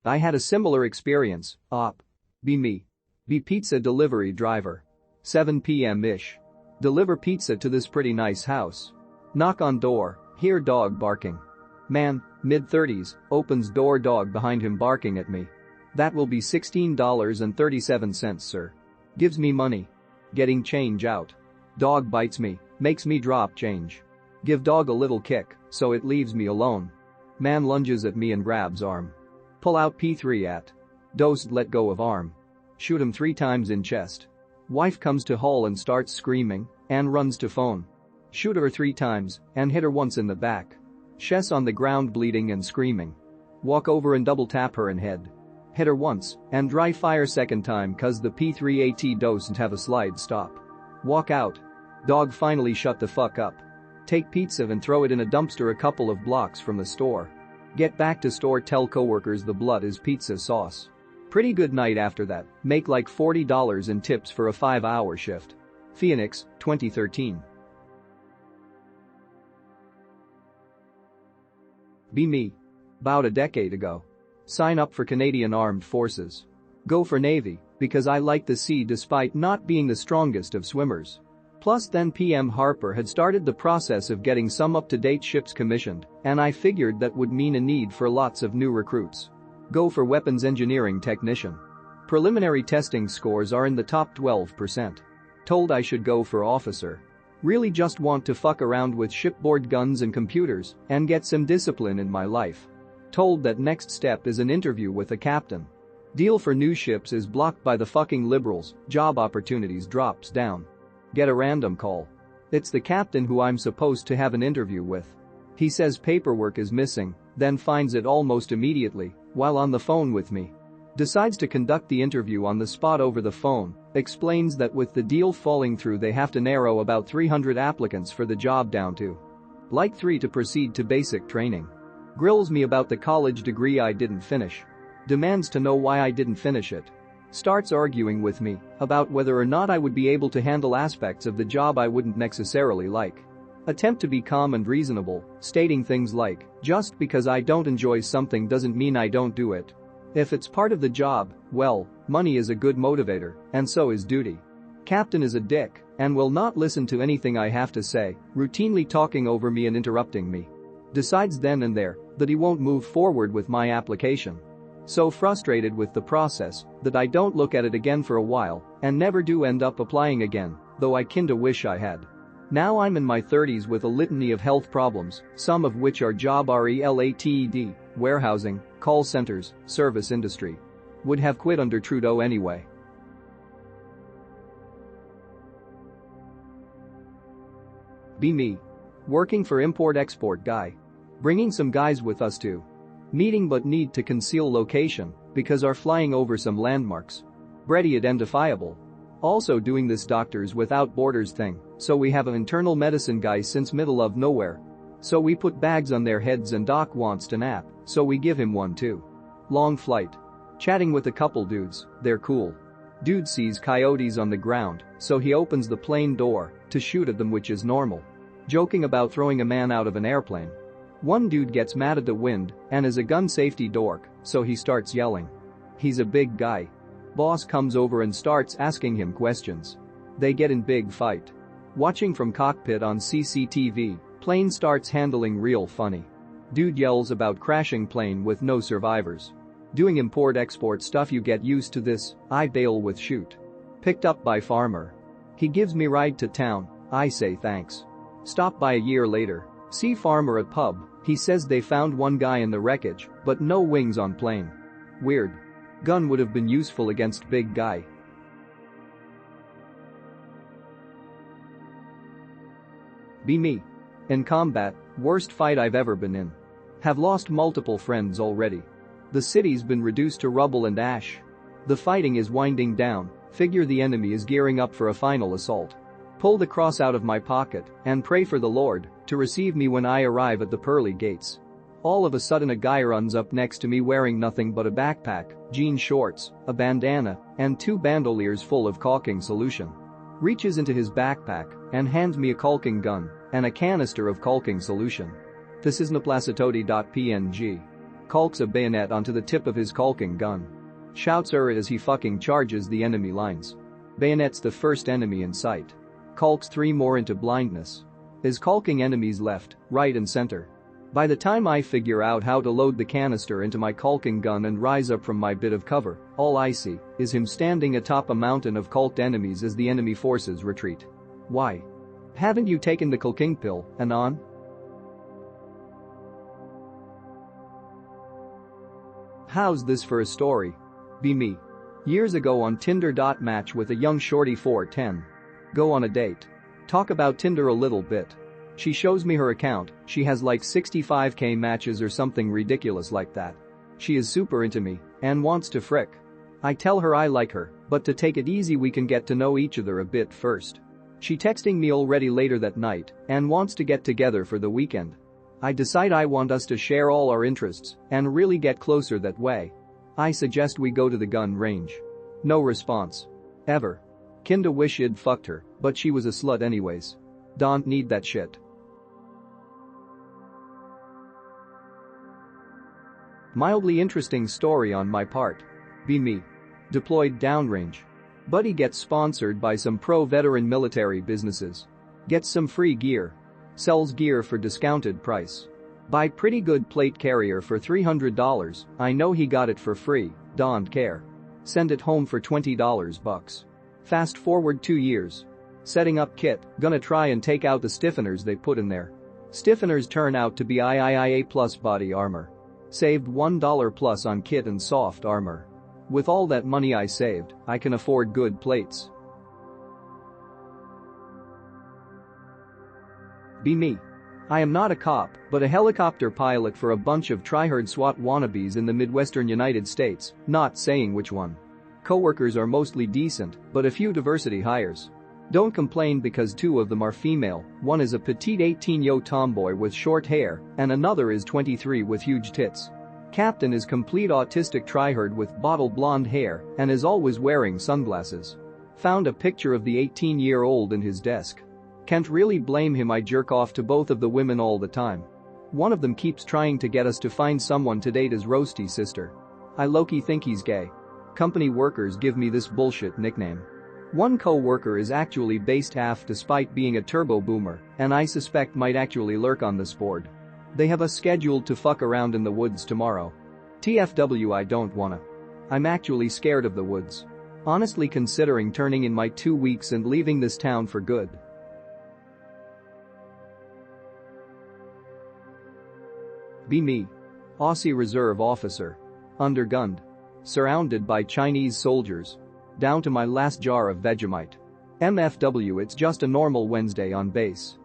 I had a similar experience, op. Be me. Be pizza delivery driver. 7 p.m.-ish. Deliver pizza to this pretty nice house. Knock on door, hear dog barking. Man, mid-30s, opens door, dog behind him barking at me. That will be $16.37, sir. Gives me money. Getting change out. Dog bites me, makes me drop change. Give dog a little kick, so it leaves me alone. Man lunges at me and grabs arm. Pull out P3 at. Dosed, let go of arm. Shoot him 3 times in chest. Wife comes to hall and starts screaming and runs to phone. Shoot her 3 times and hit her once in the back. She's on the ground bleeding and screaming. Walk over and double tap her in head. Hit her once and dry fire second time cause the P3AT doesn't have a slide stop. Walk out. Dog finally shut the fuck up. Take pizza and throw it in a dumpster a couple of blocks from the store. Get back to store, tell coworkers the blood is pizza sauce. Pretty good night after that, make like $40 in tips for a 5-hour shift. Phoenix, 2013. Be me. About a decade ago. Sign up for Canadian Armed Forces. Go for Navy, because I like the sea despite not being the strongest of swimmers. Plus then PM Harper had started the process of getting some up-to-date ships commissioned, and I figured that would mean a need for lots of new recruits. Go for weapons engineering technician. Preliminary testing scores are in the top 12%. Told I should go for officer. Really just want to fuck around with shipboard guns and computers and get some discipline in my life. Told that next step is an interview with a captain. Deal for new ships is blocked by the fucking liberals, job opportunities drops down. Get a random call. It's the captain who I'm supposed to have an interview with. He says paperwork is missing, then finds it almost immediately while on the phone with me. Decides to conduct the interview on the spot over the phone, explains that with the deal falling through they have to narrow about 300 applicants for the job down to like 3 to proceed to basic training. Grills me about the college degree I didn't finish. Demands to know why I didn't finish it. Starts arguing with me about whether or not I would be able to handle aspects of the job I wouldn't necessarily like. Attempt to be calm and reasonable, stating things like, just because I don't enjoy something doesn't mean I don't do it. If it's part of the job, well, money is a good motivator, and so is duty. Captain is a dick and will not listen to anything I have to say, routinely talking over me and interrupting me. Decides then and there that he won't move forward with my application. So frustrated with the process that I don't look at it again for a while and never do end up applying again, though I kinda wish I had. Now I'm in my 30s with a litany of health problems, some of which are job related, warehousing, call centers, service industry. Would have quit under Trudeau anyway. Be me. Working for import-export guy. Bringing some guys with us too. Meeting but need to conceal location because are flying over some landmarks. Ready identifiable. Also doing this Doctors Without Borders thing, so we have an internal medicine guy since middle of nowhere. So we put bags on their heads and Doc wants to nap, so we give him one too. Long flight. Chatting with a couple dudes, they're cool. Dude sees coyotes on the ground, so he opens the plane door to shoot at them, which is normal. Joking about throwing a man out of an airplane. One dude gets mad at the wind and is a gun safety dork, so he starts yelling. He's a big guy. Boss comes over and starts asking him questions. They get in big fight. Watching from cockpit on CCTV, plane starts handling real funny. Dude yells about crashing plane with no survivors. Doing import-export stuff, you get used to this, I bail with shoot. Picked up by farmer. He gives me ride to town, I say thanks. Stop by a year later. See farmer at pub, he says they found one guy in the wreckage, but no wings on plane. Weird. Gun would have been useful against big guy. Be me. In combat, worst fight I've ever been in. Have lost multiple friends already. The city's been reduced to rubble and ash. The fighting is winding down, figure the enemy is gearing up for a final assault. Pull the cross out of my pocket and pray for the Lord to receive me when I arrive at the pearly gates. All of a sudden a guy runs up next to me wearing nothing but a backpack, jean shorts, a bandana, and 2 bandoliers full of caulking solution. Reaches into his backpack and hands me a caulking gun and a canister of caulking solution. This is naplacitodi.png. Caulks a bayonet onto the tip of his caulking gun. Shouts as he fucking charges the enemy lines. Bayonets the first enemy in sight. Caulks 3 more into blindness. Is caulking enemies left, right and center. By the time I figure out how to load the canister into my caulking gun and rise up from my bit of cover, all I see is him standing atop a mountain of caulked enemies as the enemy forces retreat. Why? Haven't you taken the caulking pill, Anon? How's this for a story? Be me. Years ago on Tinder. Match with a young shorty 4'10". Go on a date. Talk about Tinder a little bit. She shows me her account, she has like 65k matches or something ridiculous like that. She is super into me and wants to frick. I tell her I like her, but to take it easy we can get to know each other a bit first. She texting me already later that night and wants to get together for the weekend. I decide I want us to share all our interests and really get closer that way. I suggest we go to the gun range. No response. Ever. Kinda wish I'd fucked her, but she was a slut anyways. Don't need that shit. Mildly interesting story on my part. Be me. Deployed downrange. Buddy gets sponsored by some pro-veteran military businesses. Gets some free gear. Sells gear for discounted price. Buy pretty good plate carrier for $300, I know he got it for free, don't care. Send it home for $20 bucks. Fast forward 2 years. Setting up kit, gonna try and take out the stiffeners they put in there. Stiffeners turn out to be IIIA plus body armor. Saved $1 plus on kit and soft armor. With all that money I saved, I can afford good plates. Be me. I am not a cop, but a helicopter pilot for a bunch of tryhard SWAT wannabes in the Midwestern United States, not saying which one. Coworkers are mostly decent, but a few diversity hires. Don't complain because 2 of them are female, one is a petite 18-year tomboy with short hair, and another is 23 with huge tits. Captain is complete autistic tryhard with bottle blonde hair and is always wearing sunglasses. Found a picture of the 18-year-old in his desk. Can't really blame him, I jerk off to both of the women all the time. One of them keeps trying to get us to find someone to date his roasty sister. I low-key think he's gay. Company workers give me this bullshit nickname. One co-worker is actually based half despite being a turbo boomer, and I suspect might actually lurk on this board. They have us scheduled to fuck around in the woods tomorrow. TFW, I don't wanna. I'm actually scared of the woods. Honestly considering turning in my 2 weeks and leaving this town for good. Be me. Aussie Reserve officer. Undergunned. Surrounded by Chinese soldiers. Down to my last jar of Vegemite. MFW, it's just a normal Wednesday on base.